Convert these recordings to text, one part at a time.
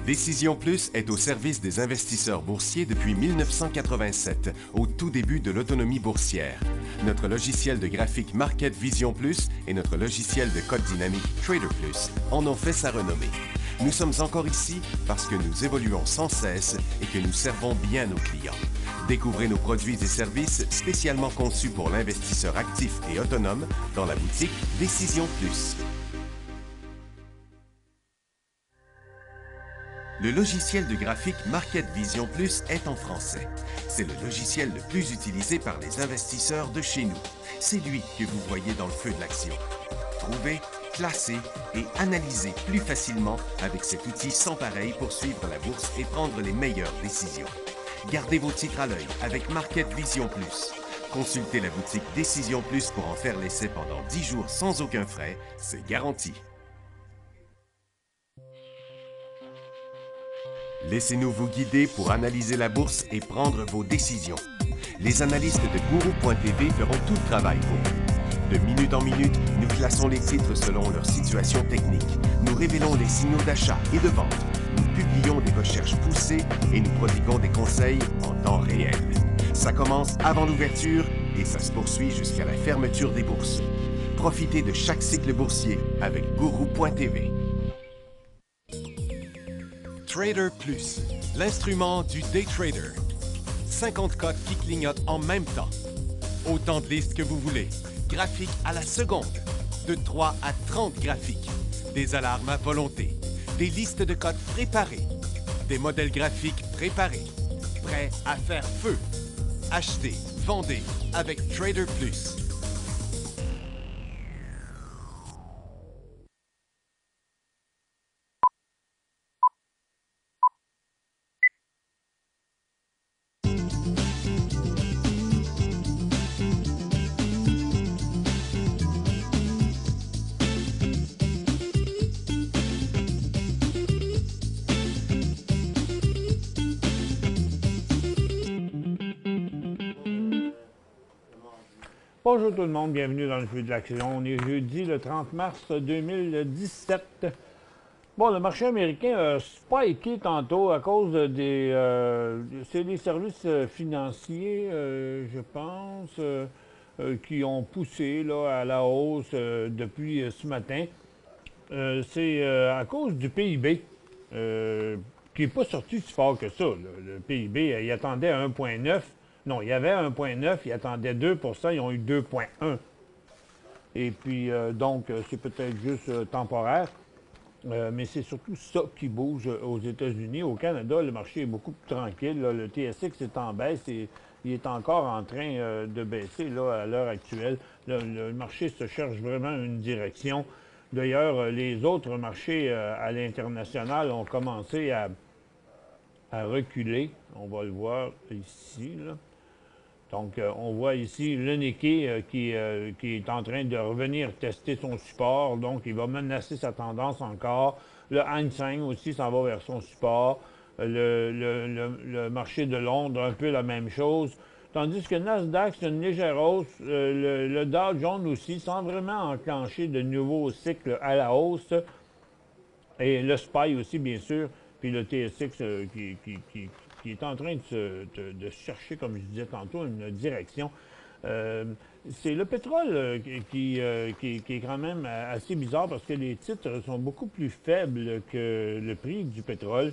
Décision Plus est au service des investisseurs boursiers depuis 1987, au tout début de l'autonomie boursière. Notre logiciel de graphique Market Vision Plus et notre logiciel de code dynamique Trader Plus en ont fait sa renommée. Nous sommes encore ici parce que nous évoluons sans cesse et que nous servons bien nos clients. Découvrez nos produits et services spécialement conçus pour l'investisseur actif et autonome dans la boutique Décision Plus. Le logiciel de graphique Market Vision Plus est en français. C'est le logiciel le plus utilisé par les investisseurs de chez nous. C'est lui que vous voyez dans le feu de l'action. Trouvez, classez et analysez plus facilement avec cet outil sans pareil pour suivre la bourse et prendre les meilleures décisions. Gardez vos titres à l'œil avec Market Vision Plus. Consultez la boutique Décision Plus pour en faire l'essai pendant 10 jours sans aucun frais, c'est garanti. Laissez-nous vous guider pour analyser la bourse et prendre vos décisions. Les analystes de Guru.tv feront tout le travail pour vous. De minute en minute, nous classons les titres selon leur situation technique. Nous révélons les signaux d'achat et de vente. Nous publions des recherches poussées et nous prodiguons des conseils en temps réel. Ça commence avant l'ouverture et ça se poursuit jusqu'à la fermeture des bourses. Profitez de chaque cycle boursier avec Guru.tv. Trader Plus, l'instrument du day trader. 50 codes qui clignotent en même temps. Autant de listes que vous voulez. Graphiques à la seconde. De 3 à 30 graphiques. Des alarmes à volonté. Des listes de codes préparées. Des modèles graphiques préparés. Prêts à faire feu. Achetez, vendez avec Trader Plus. Bonjour tout le monde, bienvenue dans le feu de l'action. On est jeudi le 30 mars 2017. Bon, le marché américain a spiké tantôt à cause des... c'est les services financiers, je pense, qui ont poussé là, à la hausse depuis ce matin. C'est à cause du PIB, qui n'est pas sorti si fort que ça. Là. Le PIB, il attendait à 1,9. Non, il y avait 1,9, ils attendaient 2 ils ont eu 2,1. Et puis, donc, c'est peut-être juste temporaire, mais c'est surtout ça qui bouge aux États-Unis. Au Canada, le marché est beaucoup plus tranquille. Là. Le TSX est en baisse et il est encore en train de baisser là, à l'heure actuelle. Le marché se cherche vraiment une direction. D'ailleurs, les autres marchés à l'international ont commencé à reculer. On va le voir ici, là. Donc, on voit ici le Nikkei qui est en train de revenir tester son support. Donc, il va menacer sa tendance encore. Le Hang Seng aussi s'en va vers son support. Le marché de Londres, un peu la même chose. Tandis que Nasdaq, c'est une légère hausse. Le Dow Jones aussi, sans vraiment enclencher de nouveaux cycles à la hausse. Et le SPY aussi, bien sûr. Puis le TSX qui est en train de chercher, comme je disais tantôt, une direction. C'est le pétrole qui est quand même assez bizarre parce que les titres sont beaucoup plus faibles que le prix du pétrole.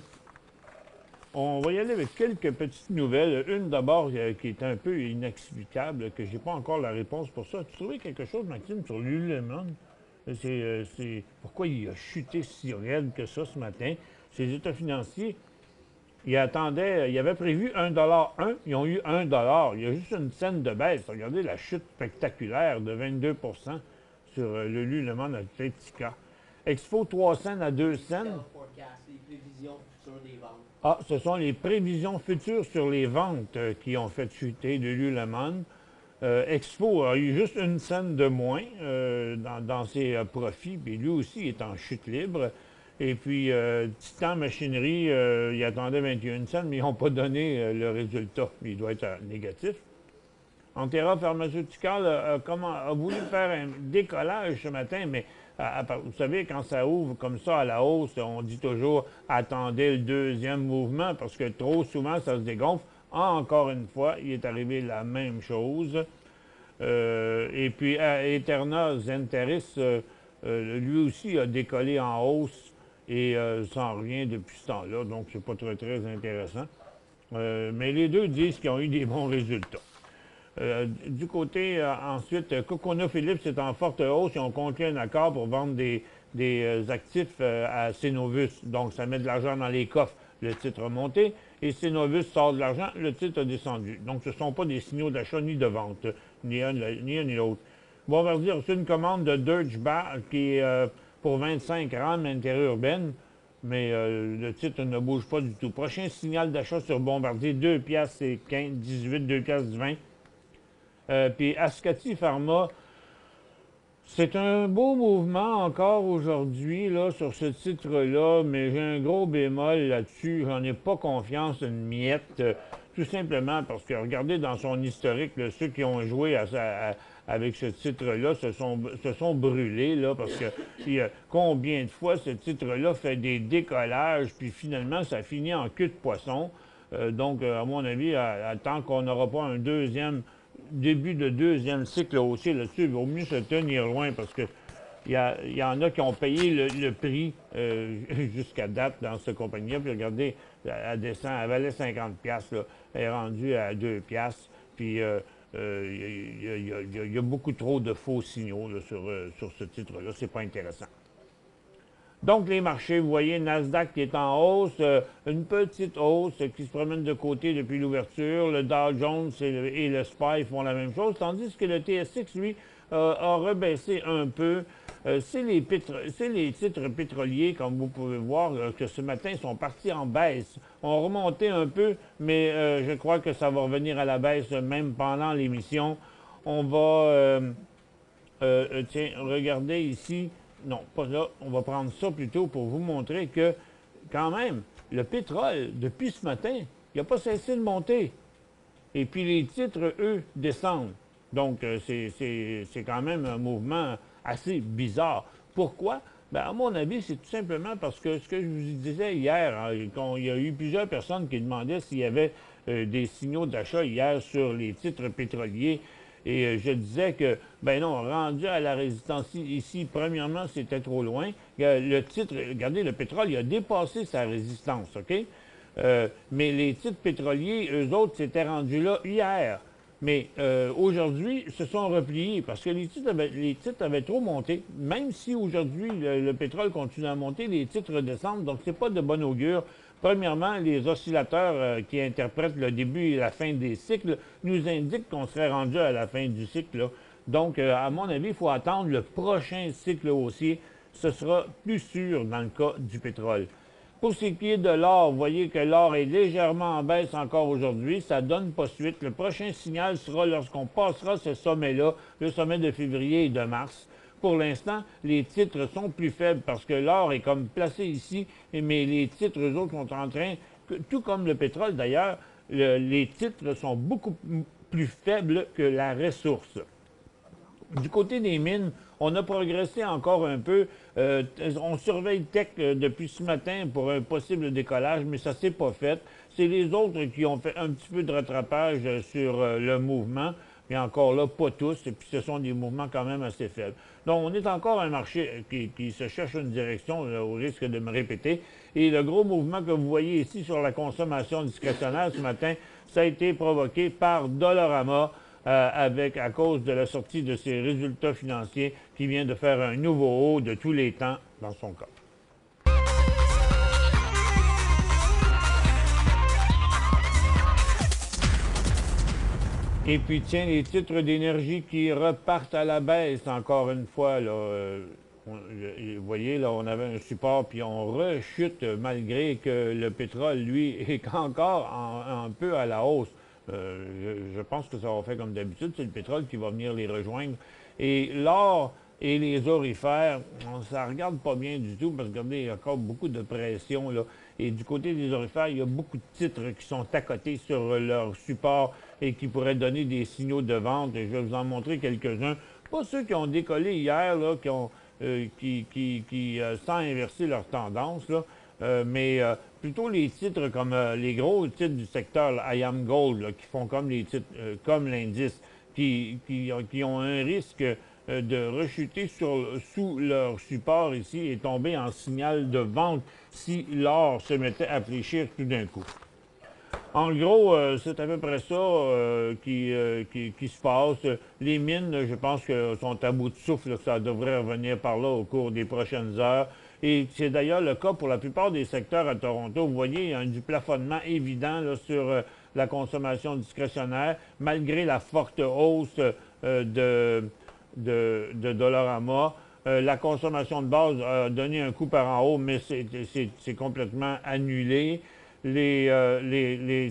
On va y aller avec quelques petites nouvelles. Une d'abord qui est un peu inexplicable, que j'ai pas encore la réponse pour ça. Tu trouvais quelque chose, Maxime, sur Lululemon? C'est pourquoi il a chuté si raide que ça ce matin. Ces états financiers, ils attendaient, ils avaient prévu 1,1 $, ils ont eu 1 $. Il y a juste une scène de baisse. Regardez la chute spectaculaire de 22 % sur le Lululemon Athletica. Expo 3 cents à 2 cents. Ah, ce sont les prévisions futures sur les ventes qui ont fait chuter le Lululemon. Expo a eu juste une scène de moins dans ses profits, puis lui aussi est en chute libre. Et puis, Titan Machinerie, il attendait 21 cents, mais ils n'ont pas donné le résultat. Il doit être négatif. Antera Pharmaceutical a voulu faire un décollage ce matin, mais vous savez, quand ça ouvre comme ça à la hausse, on dit toujours attendez le deuxième mouvement parce que trop souvent ça se dégonfle. Encore une fois, il est arrivé la même chose. Et puis Eterna Zenteris, lui aussi a décollé en hausse et sans rien depuis ce temps-là, donc c'est pas très, très intéressant. Mais les deux disent qu'ils ont eu des bons résultats. Du côté, ensuite, CoconaPhillips est en forte hausse. Ils ont conclu un accord pour vendre des actifs à Cenovus. Donc, ça met de l'argent dans les coffres. Le titre a monté et Cenovus sort de l'argent. Le titre a descendu. Donc, ce ne sont pas des signaux d'achat ni de vente, ni un ni l'autre. Bombardier a reçu une commande de Deutsche Bahn qui est pour 25 rames interurbaines. Mais le titre ne bouge pas du tout. Prochain signal d'achat sur Bombardier, 2 piastres et 15, 18, 2 piastres 20. Puis Ascati Pharma, c'est un beau mouvement encore aujourd'hui là, sur ce titre-là, mais j'ai un gros bémol là-dessus. J'en ai pas confiance une miette, tout simplement parce que regardez dans son historique, là, ceux qui ont joué avec ce titre-là se sont brûlés, là, parce que combien de fois ce titre-là fait des décollages, puis finalement ça finit en queue de poisson. Donc, à mon avis, tant qu'on n'aura pas un début de deuxième cycle haussier là-dessus, il vaut mieux se tenir loin parce que il y en a qui ont payé le prix jusqu'à date dans cette compagnie-là. Puis regardez, elle descend, elle valait 50$, là, elle est rendue à 2$. Puis il y a beaucoup trop de faux signaux là, sur ce titre-là. C'est pas intéressant. Donc, les marchés, vous voyez, Nasdaq qui est en hausse, une petite hausse qui se promène de côté depuis l'ouverture. Le Dow Jones et le SPY font la même chose, tandis que le TSX, lui, a rebaissé un peu. C'est les titres pétroliers, comme vous pouvez voir, que ce matin sont partis en baisse. On remonté un peu, mais je crois que ça va revenir à la baisse même pendant l'émission. On va, tiens, regardez ici. Non, pas là. On va prendre ça plutôt pour vous montrer que, quand même, le pétrole, depuis ce matin, il n'a pas cessé de monter. Et puis les titres, eux, descendent. Donc, c'est quand même un mouvement assez bizarre. Pourquoi? Bien, à mon avis, c'est tout simplement parce que ce que je vous disais hier, hein, il y a eu plusieurs personnes qui demandaient s'il y avait des signaux d'achat hier sur les titres pétroliers. Et je disais que, ben non, rendu à la résistance ici, premièrement, c'était trop loin. Le titre, regardez, le pétrole, il a dépassé sa résistance, OK? Mais les titres pétroliers, eux autres, s'étaient rendus là hier. Mais aujourd'hui, se sont repliés parce que les titres avaient trop monté. Même si aujourd'hui, le pétrole continue à monter, les titres redescendent. Donc, c'est pas de bon augure. Premièrement, les oscillateurs qui interprètent le début et la fin des cycles nous indiquent qu'on serait rendu à la fin du cycle. Là. Donc, à mon avis, il faut attendre le prochain cycle haussier. Ce sera plus sûr dans le cas du pétrole. Pour ce qui est de l'or, vous voyez que l'or est légèrement en baisse encore aujourd'hui. Ça donne pas suite. Le prochain signal sera lorsqu'on passera ce sommet-là, le sommet de février et de mars. Pour l'instant, les titres sont plus faibles parce que l'or est comme placé ici, mais les titres, eux autres, sont en train, tout comme le pétrole d'ailleurs, les titres sont beaucoup plus faibles que la ressource. Du côté des mines, on a progressé encore un peu. On surveille Teck depuis ce matin pour un possible décollage, mais ça ne s'est pas fait. C'est les autres qui ont fait un petit peu de rattrapage sur le mouvement. Mais encore là, pas tous, et puis ce sont des mouvements quand même assez faibles. Donc, on est encore un marché qui se cherche une direction, là, au risque de me répéter. Et le gros mouvement que vous voyez ici sur la consommation discrétionnaire ce matin, ça a été provoqué par Dollarama à cause de la sortie de ses résultats financiers qui vient de faire un nouveau haut de tous les temps dans son cas. Et puis, tiens, les titres d'énergie qui repartent à la baisse, encore une fois, là, vous voyez, là, on avait un support, puis on rechute malgré que le pétrole, lui, est encore un peu à la hausse. Je pense que ça va faire comme d'habitude, c'est le pétrole qui va venir les rejoindre. Et l'or et les orifères, ça ne regarde pas bien du tout, parce que regardez, il y a encore beaucoup de pression, là. Et du côté des orifères, il y a beaucoup de titres qui sont à côté sur leur support et qui pourraient donner des signaux de vente. Et je vais vous en montrer quelques-uns. Pas ceux qui ont décollé hier, là, sans inverser leur tendance, là, mais plutôt les titres comme les gros titres du secteur, là, I Am Gold, là, qui font comme les titres, comme l'indice, qui ont un risque de rechuter sous leur support ici et tomber en signal de vente si l'or se mettait à fléchir tout d'un coup. En gros, c'est à peu près ça qui se passe. Les mines, je pense que sont à bout de souffle, que ça devrait revenir par là au cours des prochaines heures. Et c'est d'ailleurs le cas pour la plupart des secteurs à Toronto. Vous voyez, il y a du plafonnement évident là, sur la consommation discrétionnaire, malgré la forte hausse de Dollarama. La consommation de base a donné un coup par en haut, mais c'est complètement annulé. Les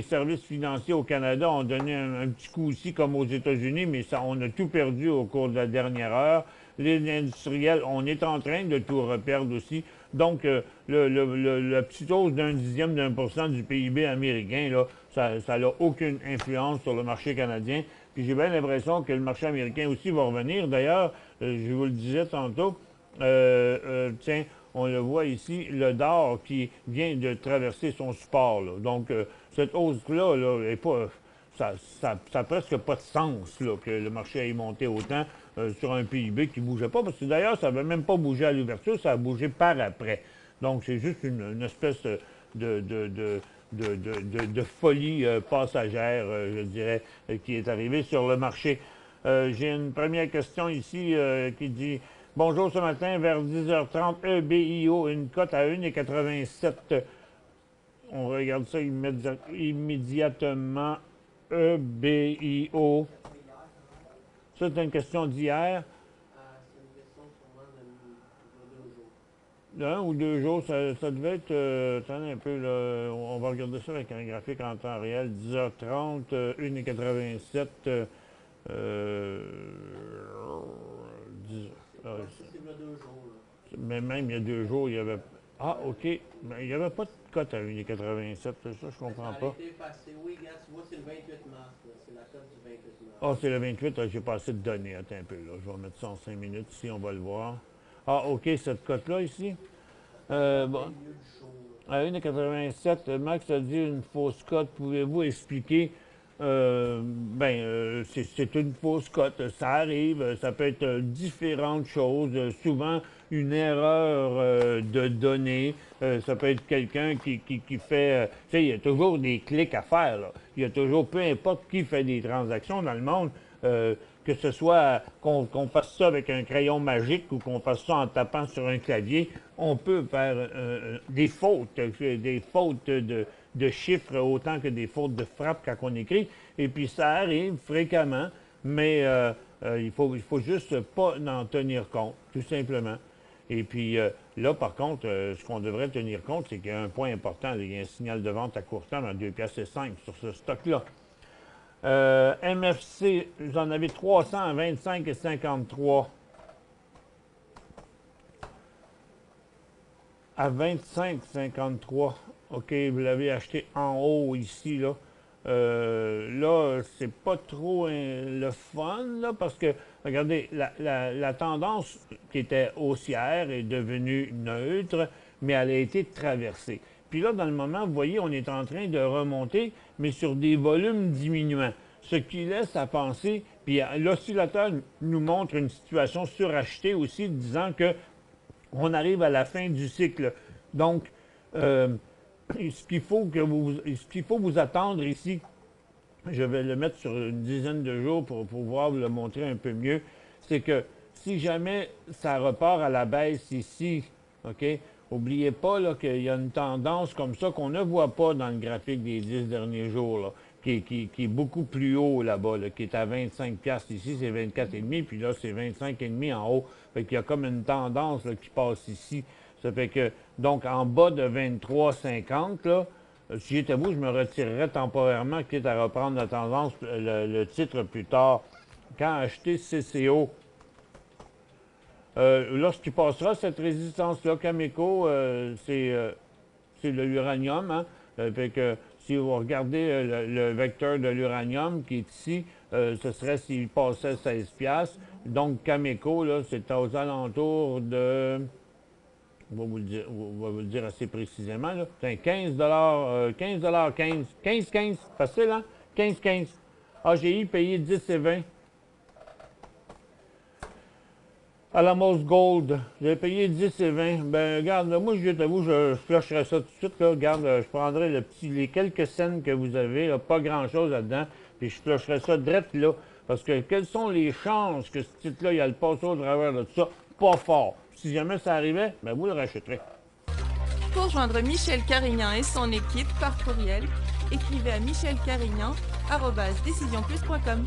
services financiers au Canada ont donné un petit coup aussi, comme aux États-Unis, mais ça, on a tout perdu au cours de la dernière heure. Les industriels, on est en train de tout reperdre aussi. Donc, la petite hausse d'un dixième d'1% du PIB américain, là, ça n'a aucune influence sur le marché canadien. Puis j'ai bien l'impression que le marché américain aussi va revenir. D'ailleurs, je vous le disais tantôt, tiens, on le voit ici, le dollar qui vient de traverser son support. Là. Donc, cette hausse-là, là, est pas, ça n'a presque pas de sens là, que le marché ait monté autant sur un PIB qui ne bougeait pas. Parce que d'ailleurs, ça n'avait même pas bougé à l'ouverture, ça a bougé par après. Donc, c'est juste une espèce de folie passagère, je dirais, qui est arrivée sur le marché. J'ai une première question ici qui dit « Bonjour, ce matin, vers 10h30, EBIO, une cote à 1,87. » On regarde ça immédiatement. EBIO. Ça, c'est une question d'hier. C'est une question sûrement de 2 jours. D'un ou 2 jours, ça devait être... attendez un peu, là, on va regarder ça avec un graphique en temps réel. 10h30, 1,87. C'est il y a 2 jours. Là. Mais même il y a 2 jours, il y avait... Ah, OK. Mais il n'y avait pas de cote à 1,87. Ça, je comprends Ça a pas. été effacé. Oui, regarde, tu vois, c'est le 28 mars. C'est la cote du 28 mars. Ah, c'est le 28. J'ai pas assez de données. Attends un peu, là. Je vais mettre ça en 5 minutes. Ici, on va le voir. Ah, OK, cette cote-là, ici. Bon. À 1,87, Max a dit une fausse cote. Pouvez-vous expliquer? C'est une fausse cote. Ça arrive. Ça peut être différentes choses. Souvent, une erreur de données. Ça peut être quelqu'un qui fait... tu sais, il y a toujours des clics à faire. Là. Il y a toujours, peu importe qui fait des transactions dans le monde, que ce soit qu'on fasse ça avec un crayon magique ou qu'on fasse ça en tapant sur un clavier, on peut faire des fautes de chiffres autant que des fautes de frappe quand on écrit. Et puis ça arrive fréquemment, mais il faut juste pas en tenir compte, tout simplement. Et puis là, par contre, ce qu'on devrait tenir compte, c'est qu'il y a un point important. Il y a un signal de vente à court terme à 2,05 $ sur ce stock-là. MFC, j'en avais 300 à 25,53. À 25,53. OK, vous l'avez acheté en haut ici, là. Là, c'est pas trop le fun, là, parce que, regardez, la tendance qui était haussière est devenue neutre, mais elle a été traversée. Puis là, dans le moment, vous voyez, on est en train de remonter, mais sur des volumes diminuants. Ce qui laisse à penser, puis l'oscillateur nous montre une situation surachetée aussi, disant que on arrive à la fin du cycle. Donc, ce qu'il faut vous attendre ici, je vais le mettre sur une dizaine de jours pour pouvoir vous le montrer un peu mieux, c'est que si jamais ça repart à la baisse ici, OK, n'oubliez pas qu'il y a une tendance comme ça qu'on ne voit pas dans le graphique des 10 derniers jours, là, qui est beaucoup plus haut là-bas, là, qui est à 25 $. Ici, c'est 24,5, puis là, c'est 25,5 en haut. Fait qu'il y a comme une tendance là, qui passe ici. Ça fait que, donc, en bas de 23,50, là, si j'étais vous, je me retirerais temporairement, quitte à reprendre la tendance, le titre plus tard. Quand acheter CCO, lorsqu'il passera cette résistance-là, Cameco, c'est le uranium, hein? Fait que Si vous regardez le vecteur de l'uranium qui est ici, ce serait s'il passait 16$. Donc, Cameco, là, c'est aux alentours de... On va vous le dire assez précisément, là. C'est 15 15, facile, hein? 15. AGI payé 10 et 20. Alamos Gold, j'ai payé 10 et 20. Ben, regarde, là, moi, je t'avoue, je flusherais ça tout de suite, là. Regarde, je prendrais les quelques cents que vous avez, là, pas grand-chose là-dedans, puis je flusherais ça direct là. Parce que quelles sont les chances que ce titre-là, il a le passé au travers de tout ça? Pas fort. Si jamais ça arrivait, ben, vous le rachèterez. Pour joindre Michel Carignan et son équipe par courriel, écrivez à michelcarignan@decisionplus.com.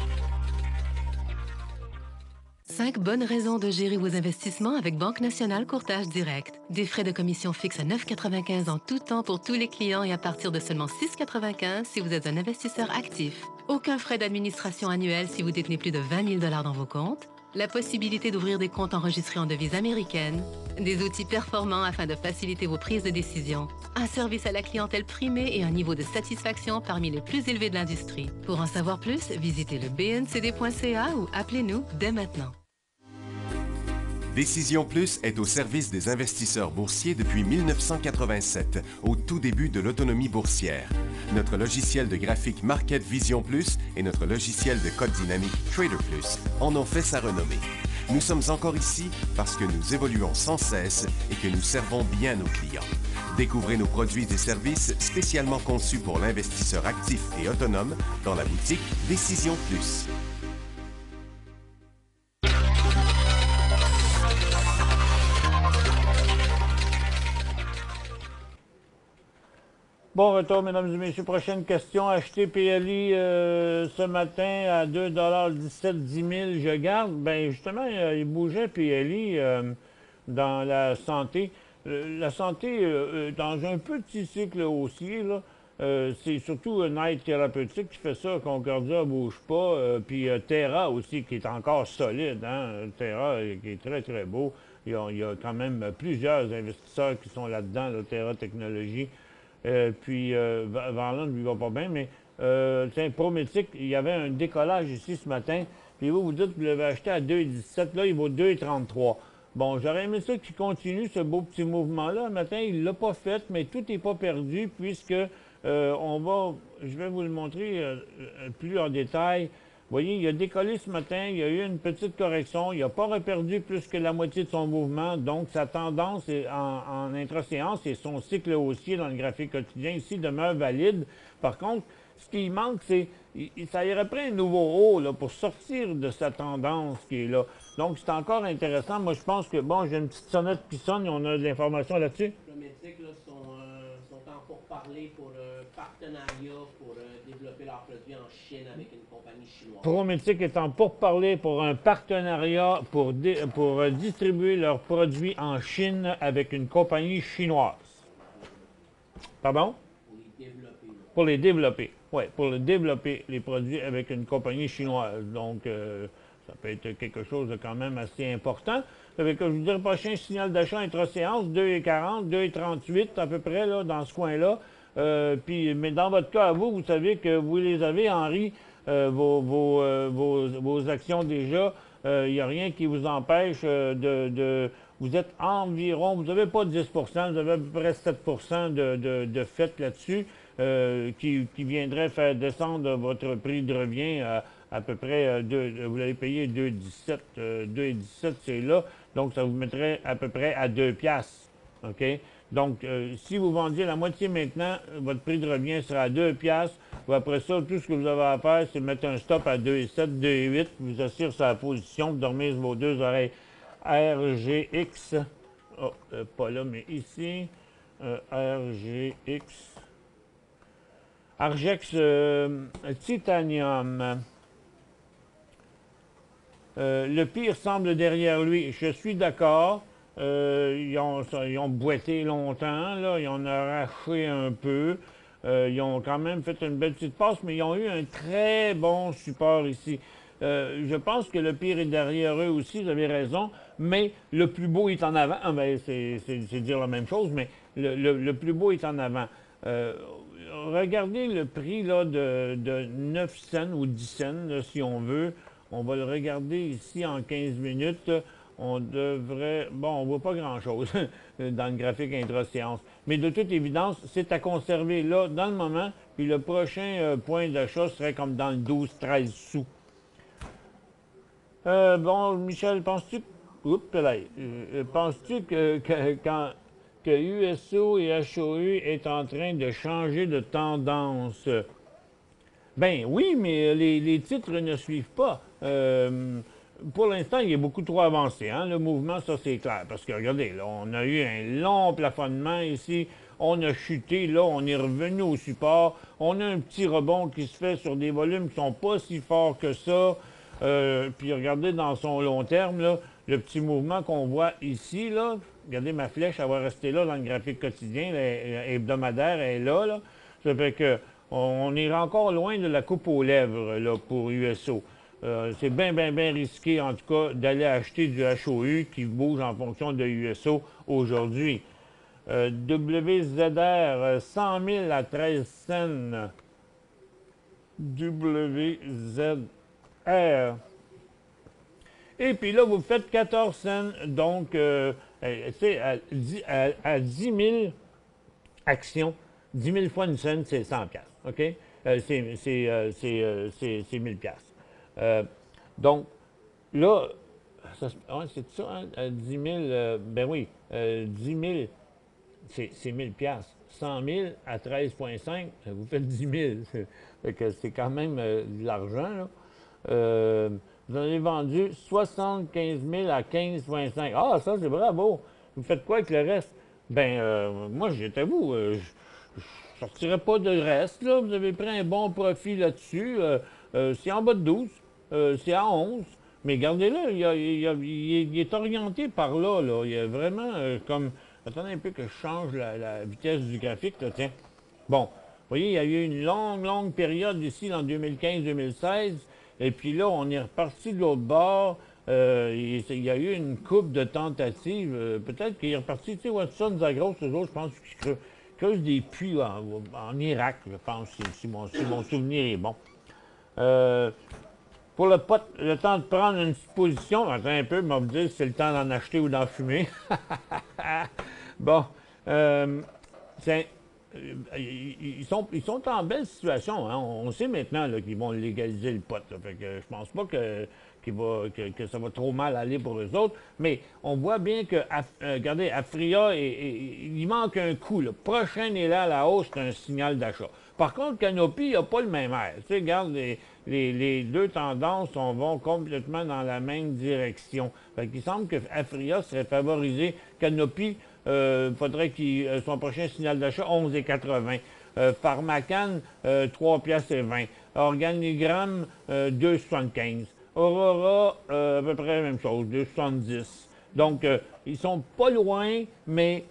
5 bonnes raisons de gérer vos investissements avec Banque Nationale Courtage Direct. Des frais de commission fixes à 9,95 en tout temps pour tous les clients et à partir de seulement 6,95 si vous êtes un investisseur actif. Aucun frais d'administration annuel si vous détenez plus de 20 000 $ dans vos comptes. La possibilité d'ouvrir des comptes enregistrés en devise américaine. Des outils performants afin de faciliter vos prises de décision. Un service à la clientèle primé et un niveau de satisfaction parmi les plus élevés de l'industrie. Pour en savoir plus, visitez le bncd.ca ou appelez-nous dès maintenant. Décision Plus est au service des investisseurs boursiers depuis 1987, au tout début de l'autonomie boursière. Notre logiciel de graphique Market Vision Plus et notre logiciel de code dynamique Trader Plus en ont fait sa renommée. Nous sommes encore ici parce que nous évoluons sans cesse et que nous servons bien nos clients. Découvrez nos produits et services spécialement conçus pour l'investisseur actif et autonome dans la boutique Décision Plus. Bon retour, mesdames et messieurs. Prochaine question. Acheter PLI ce matin à 2,17 $, 10 000, je garde. Bien, justement, il bougeait PLI dans la santé. La santé, dans un petit cycle haussier, là, c'est surtout Knight Thérapeutique qui fait ça. Concordia ne bouge pas. Puis Terra aussi, qui est encore solide. Hein? Terra, qui est très, très beau. Il y a quand même plusieurs investisseurs qui sont là-dedans, là, Terra Technologies. Puis Vanlon ne lui va pas bien, mais tiens, Prométique, il y avait un décollage ici ce matin. Puis vous dites que vous l'avez acheté à 2,17, là, il vaut 2,33. Bon, j'aurais aimé ça qu'il continue ce beau petit mouvement-là. Le matin, il ne l'a pas fait, mais tout n'est pas perdu puisque je vais vous le montrer plus en détail. Vous voyez, il a décollé ce matin, il y a eu une petite correction, il n'a pas reperdu plus que la moitié de son mouvement, donc sa tendance en intra-séance et son cycle haussier dans le graphique quotidien ici demeure valide. Par contre, ce qui manque, c'est ça irait prendre un nouveau haut là, pour sortir de sa tendance qui est là. Donc, c'est encore intéressant. Moi, je pense que, bon, j'ai une petite sonnette qui sonne, on a de l'information là-dessus. Prométique sont en pourparlers pour un partenariat pour développer leurs produits en Chine avec une compagnie chinoise. Prométique est en pourparlers pour un partenariat pour distribuer leurs produits en Chine avec une compagnie chinoise. Pardon? Pour les développer. Pour les développer. Oui, pour les développer, les produits avec une compagnie chinoise. Donc, ça peut être quelque chose de quand même assez important. Avec, je vous dirais, prochain signal d'achat intra-séance, 2,40, 2,38 à peu près, là, dans ce coin-là. Mais dans votre cas, vous savez que vous les avez, Henri, vos actions déjà. Il n'y a rien qui vous empêche vous êtes environ, vous n'avez pas 10 vous avez à peu près 7 de fait là-dessus, qui viendrait faire descendre votre prix de revient à peu près, vous l'avez payé 2,17. 2,17, c'est là. Donc, ça vous mettrait à peu près à 2 piastres. OK? Donc, si vous vendiez la moitié maintenant, votre prix de revient sera à 2 piastres. Après ça, tout ce que vous avez à faire, c'est mettre un stop à 2,7, 2,8, vous assure sa position, vous dormez sur vos deux oreilles. RGX, pas là, mais ici, RGX, Argex Titanium. Le pire semble derrière lui. Je suis d'accord. Ils ont boité longtemps, là. Ils ont arraché un peu. Ils ont quand même fait une belle petite passe, mais ils ont eu un très bon support ici. Je pense que le pire est derrière eux aussi, vous avez raison, mais le plus beau est en avant. Ah, ben, c'est dire la même chose, mais le plus beau est en avant. Regardez le prix là, de 9 cents ou 10 cents, là, si on veut. On va le regarder ici en 15 minutes. On devrait... Bon, on ne voit pas grand-chose dans le graphique intra-séance. Mais de toute évidence, c'est à conserver là, dans le moment. Puis le prochain point d'achat serait comme dans le 12-13 sous. Bon, Michel, penses-tu... Oups, là. Penses-tu que USO et HOU est en train de changer de tendance? Ben oui, mais les titres ne suivent pas. Pour l'instant, il est beaucoup trop avancé. Hein? Le mouvement, ça, c'est clair. Parce que, regardez, là, on a eu un long plafonnement ici. On a chuté, là, on est revenu au support. On a un petit rebond qui se fait sur des volumes qui sont pas si forts que ça. Puis, regardez, dans son long terme, là, le petit mouvement qu'on voit ici, là, regardez, ma flèche, elle va rester là dans le graphique quotidien, hebdomadaire, elle est là, là. Ça fait que on est encore loin de la coupe aux lèvres, là, pour USO. C'est bien risqué, en tout cas, d'aller acheter du HOU qui bouge en fonction de USO aujourd'hui. WZR, 100 000 à 13 cents. WZR. Et puis là, vous faites 14 cents, donc, à 10 000 actions, 10 000 fois une scène, c'est 100 $, OK? C'est 1000 $. Donc, là, c'est ça, hein? 10 000, ben oui, 10 000, c'est 1000 $. 100 000 à 13,5, vous faites 10 000. Fait que c'est quand même de l'argent, là. Vous en avez vendu 75 000 à 15,5. Ah, ça, c'est bravo. Vous faites quoi avec le reste? Ben, moi, j'étais vous. Je ne sortirais pas de reste, là. Vous avez pris un bon profit là-dessus. C'est en bas de 12. C'est à 11. Mais gardez-le, il est orienté par là, là. Il y a vraiment comme... Attendez un peu que je change la vitesse du graphique, là, tiens. Bon, vous voyez, il y a eu une longue période ici, en 2015-2016. Et puis là, on est reparti de l'autre bord. Il y a eu une coupe de tentatives. Peut-être qu'il est reparti. Tu sais, Watson, Zagros, eux autres, je pense qu'ils creusent des puits en Irak, je pense, si mon souvenir est bon. Pour le pot, le temps de prendre une position, attends un peu, mais vous dire si c'est le temps d'en acheter ou d'en fumer. Bon, ils sont en belle situation. Hein? On sait maintenant qu'ils vont légaliser le pot. Là. Fait que je pense pas que ça va trop mal aller pour eux autres. Mais on voit bien que, regardez, Afria, il manque un coup. Le prochain élan à la hausse, c'est un signal d'achat. Par contre, Canopy n'a pas le même air. Tu sais, regarde, les deux tendances vont complètement dans la même direction. Fait qu'il semble que Afria serait favorisé. Canopy, faudrait qu'il son prochain signal d'achat, 11,80. Pharmacan, 3,20 $. Organigramme, 2,75. Aurora, à peu près la même chose, 2,70. Donc, ils sont pas loin, mais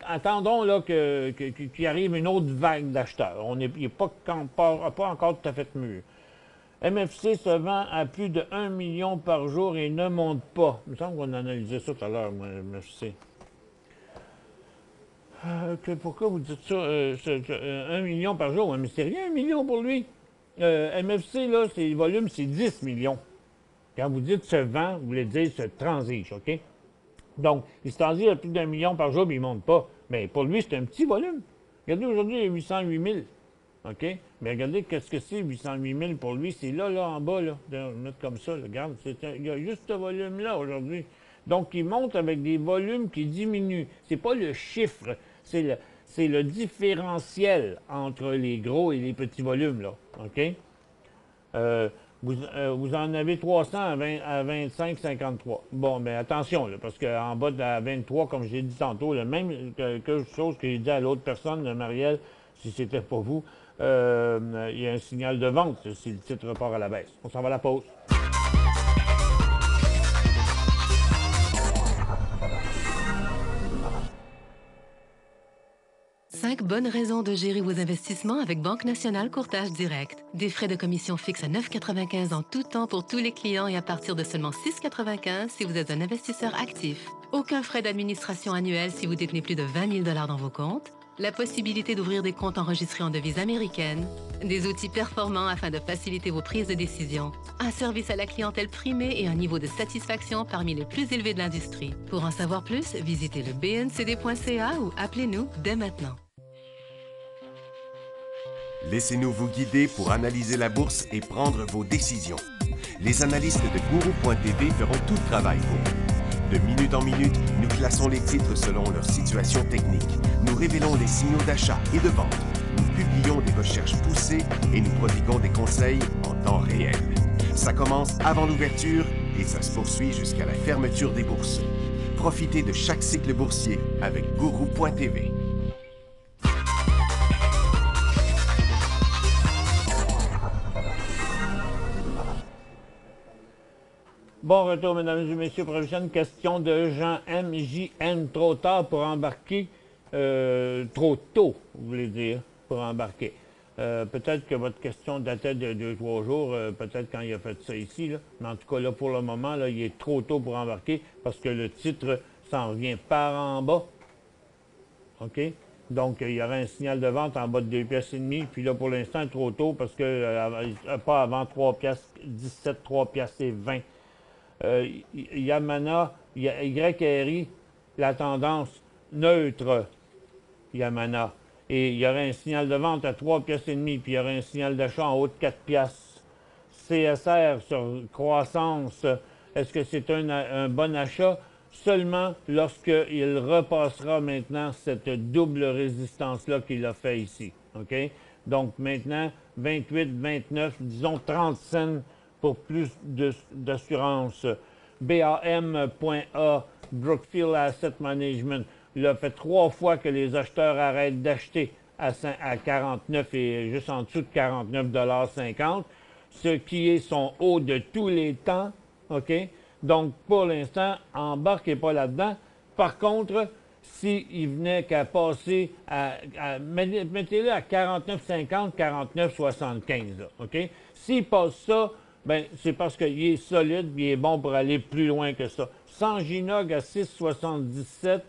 attendons là qu'il arrive une autre vague d'acheteurs. Il n'est pas encore tout à fait mûr. MFC se vend à plus de 1 million par jour et ne monte pas. Il me semble qu'on analysait ça tout à l'heure, MFC. Pourquoi vous dites ça? 1 million par jour? Mais c'est rien, 1 million pour lui. MFC, là, ses volumes, c'est 10 millions. Quand vous dites se vend, vous voulez dire se transige, OK? Donc, il se transige à plus d'1 million par jour, mais il ne monte pas. Mais pour lui, c'est un petit volume. Regardez, aujourd'hui, il y a 808 000. OK? Mais regardez, qu'est-ce que c'est, 808 000 pour lui? C'est là, en bas, là. Je vais mettre comme ça, là. Regarde, il y a juste ce volume-là aujourd'hui. Donc, il monte avec des volumes qui diminuent. C'est pas le chiffre, c'est le différentiel entre les gros et les petits volumes, là. OK? Vous en avez 300 à 25,53. Bon, mais attention, là, parce qu'en bas de la 23, comme j'ai dit tantôt, la même chose que j'ai dit à l'autre personne, Marielle, si c'était pas vous, il y a un signal de vente si le titre repart à la baisse. On s'en va à la pause. 5 bonnes raisons de gérer vos investissements avec Banque Nationale Courtage Direct. Des frais de commission fixes à 9,95 en tout temps pour tous les clients et à partir de seulement 6,95 si vous êtes un investisseur actif. Aucun frais d'administration annuel si vous détenez plus de 20 000 $ dans vos comptes. La possibilité d'ouvrir des comptes enregistrés en devise américaine. Des outils performants afin de faciliter vos prises de décision. Un service à la clientèle primé et un niveau de satisfaction parmi les plus élevés de l'industrie. Pour en savoir plus, visitez le bncd.ca ou appelez-nous dès maintenant. Laissez-nous vous guider pour analyser la bourse et prendre vos décisions. Les analystes de Guru.tv feront tout le travail pour vous. De minute en minute, nous classons les titres selon leur situation technique. Nous révélons les signaux d'achat et de vente. Nous publions des recherches poussées et nous prodiguons des conseils en temps réel. Ça commence avant l'ouverture et ça se poursuit jusqu'à la fermeture des bourses. Profitez de chaque cycle boursier avec Guru.tv. Bon retour, mesdames et messieurs. Prochaine question de Jean M. JN. Trop tard pour embarquer. Trop tôt, vous voulez dire, pour embarquer. Peut-être que votre question datait de 2-3 jours, peut-être quand il a fait ça ici. Là. Mais en tout cas, là, pour le moment, là, il est trop tôt pour embarquer parce que le titre s'en revient par en bas. OK? Donc, il y aura un signal de vente en bas de 2,5 piastres. Puis là, pour l'instant, trop tôt parce que pas avant 3 piastres 17, 3 piastres et 20. Yamana, YRI, la tendance neutre, Yamana. Et il y aurait un signal de vente à 3 piastres et demi, puis il y aurait un signal d'achat en haut de 4 piastres. CSR sur croissance, est-ce que c'est un bon achat? Seulement lorsqu'il repassera maintenant cette double résistance-là qu'il a fait ici. OK? Donc maintenant, 28, 29, disons 30 cents pour plus d'assurance. BAM.A, Brookfield Asset Management, il a fait 3 fois que les acheteurs arrêtent d'acheter à 49 et juste en dessous de 49,50 $, ce qui est son haut de tous les temps. OK? Donc, pour l'instant, embarquez pas là-dedans. Par contre, s'il venait qu'à passer mettez-le à 49,50, 49,75, OK? S'il passe ça, ben c'est parce qu'il est solide, il est bon pour aller plus loin que ça. Sans Ginog à 6,77,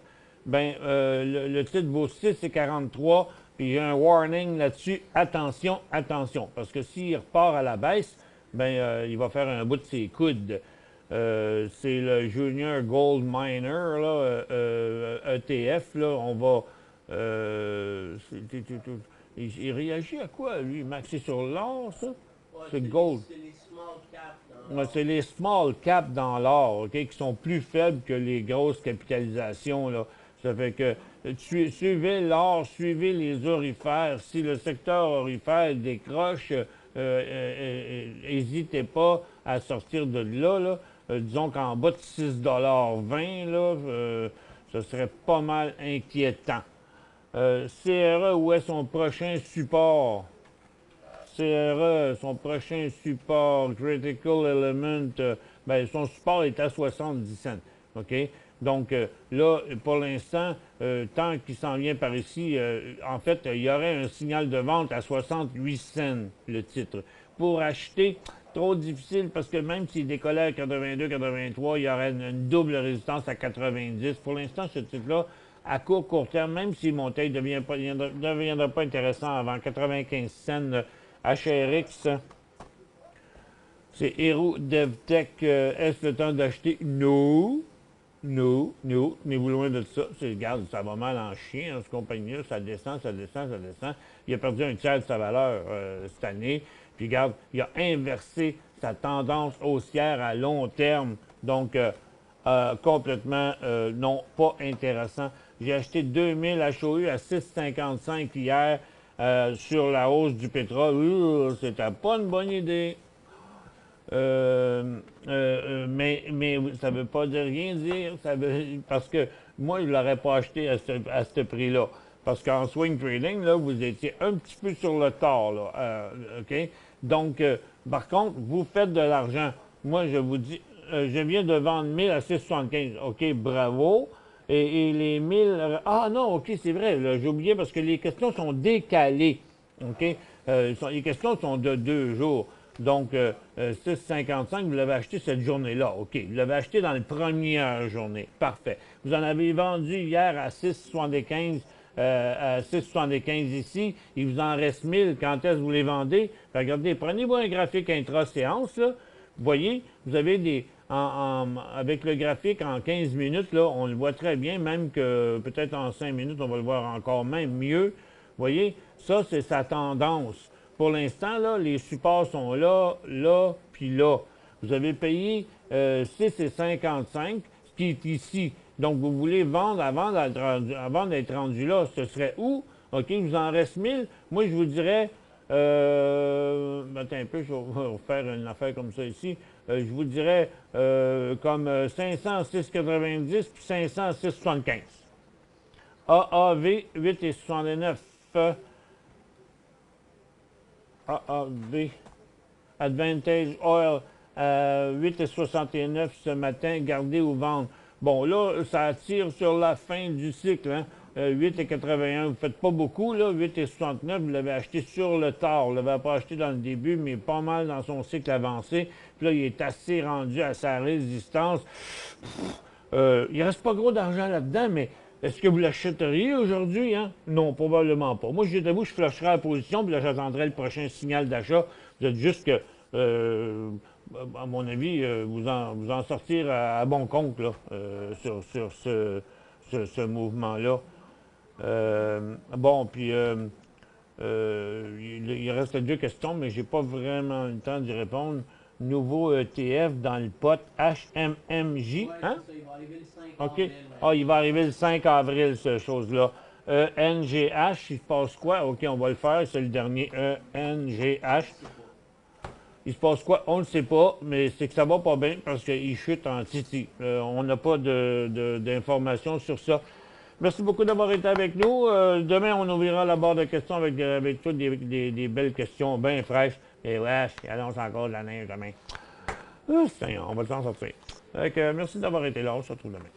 ben le titre vaut 6,43, puis il y a un warning là-dessus. Attention, attention, parce que s'il repart à la baisse, ben il va faire un bout de ses coudes. C'est le Junior Gold Miner, là, ETF, là, on va... il réagit à quoi, lui, Max? C'est sur l'or, ça? C'est gold. C'est les small caps. C'est les small caps dans l'or, OK, qui sont plus faibles que les grosses capitalisations, là. Ça fait que suivez l'or, suivez les orifères. Si le secteur orifère décroche, n'hésitez pas à sortir de là, là. Disons qu'en bas de 6,20 $, là, ce serait pas mal inquiétant. CRE, où est son prochain support? CRE, son prochain support, Critical Element, ben, son support est à 70 cents. OK? Donc, là, pour l'instant, tant qu'il s'en vient par ici, en fait, il y aurait un signal de vente à 68 cents, le titre. Pour acheter, trop difficile, parce que même s'il décollait à 82, 83, il y aurait une double résistance à 90. Pour l'instant, ce titre-là, à court terme, même s'il montait, il ne deviendra pas intéressant avant 95 cents. HRX, c'est Hero DevTech. Est-ce le temps d'acheter? Non. Non, non. Tenez-vous loin de ça. Regarde, ça va mal en chien, hein, cette compagnie-là. Ça descend, ça descend, ça descend. Il a perdu un tiers de sa valeur cette année. Puis regarde, il a inversé sa tendance haussière à long terme. Donc, complètement non, pas intéressant. J'ai acheté 2000 HOU à 6,55 hier. Sur la hausse du pétrole, c'était pas une bonne idée. Mais ça ne veut pas rien dire. Parce que moi, je ne l'aurais pas acheté à ce prix-là. Parce qu'en swing trading, là, vous étiez un petit peu sur le tard. Là, OK? Donc, par contre, vous faites de l'argent. Moi, je vous dis, je viens de vendre 1000 à 6,75. OK, bravo. Et les 1000... Ah non, OK, c'est vrai, j'ai oublié parce que les questions sont décalées. OK? Les questions sont de 2 jours. Donc, 6,55, vous l'avez acheté cette journée-là. OK. Vous l'avez acheté dans la première journée. Parfait. Vous en avez vendu hier à 6,75 à 6,75 ici. Il vous en reste 1000. Quand est-ce que vous les vendez? Regardez, prenez-vous un graphique intra-séance, là. Vous voyez, vous avez des... avec le graphique en 15 minutes, là, on le voit très bien, même que peut-être en 5 minutes, on va le voir encore même mieux. Vous voyez, ça, c'est sa tendance. Pour l'instant, là, les supports sont là, là, puis là. Vous avez payé 6,55, ce qui est ici. Donc, vous voulez vendre avant d'être rendu là. Ce serait où? OK, il vous en reste 1000. Moi, je vous dirais... attends un peu, je vais vous faire une affaire comme ça ici. Je vous dirais comme 500 6,90 puis 500 6,75. AAV 8,69. AAV Advantage Oil 8,69 ce matin, garder ou vendre. Bon, là, ça tire sur la fin du cycle, hein? 8,81, vous ne faites pas beaucoup, là. 8,69, vous l'avez acheté sur le tard. Vous ne l'avez pas acheté dans le début, mais pas mal dans son cycle avancé. Puis là, il est assez rendu à sa résistance. Il ne reste pas gros d'argent là-dedans, mais est-ce que vous l'achèteriez aujourd'hui, hein? Non, probablement pas. Moi, je dis à vous, je flusherais la position, puis là, j'attendrai le prochain signal d'achat. Vous êtes juste que, à mon avis, vous en sortir à bon compte, là, sur ce mouvement-là. Bon, puis il reste 2 questions, mais je n'ai pas vraiment le temps d'y répondre. Nouveau ETF dans le pot HMMJ, hein? Ça, il va arriver le 5 OK. avril. Ah, il va arriver le 5 avril, cette chose-là. NGH, il se passe quoi? OK, on va le faire, c'est le dernier. NGH. Il se passe quoi? On ne le sait pas, mais c'est que ça va pas bien parce qu'il chute en titi. On n'a pas d'informations sur ça. Merci beaucoup d'avoir été avec nous. Demain, on ouvrira la barre de questions avec toutes des belles questions bien fraîches. Et ouais, il annonce encore de la neige demain. On va s'en sortir. Merci d'avoir été là. On se retrouve demain.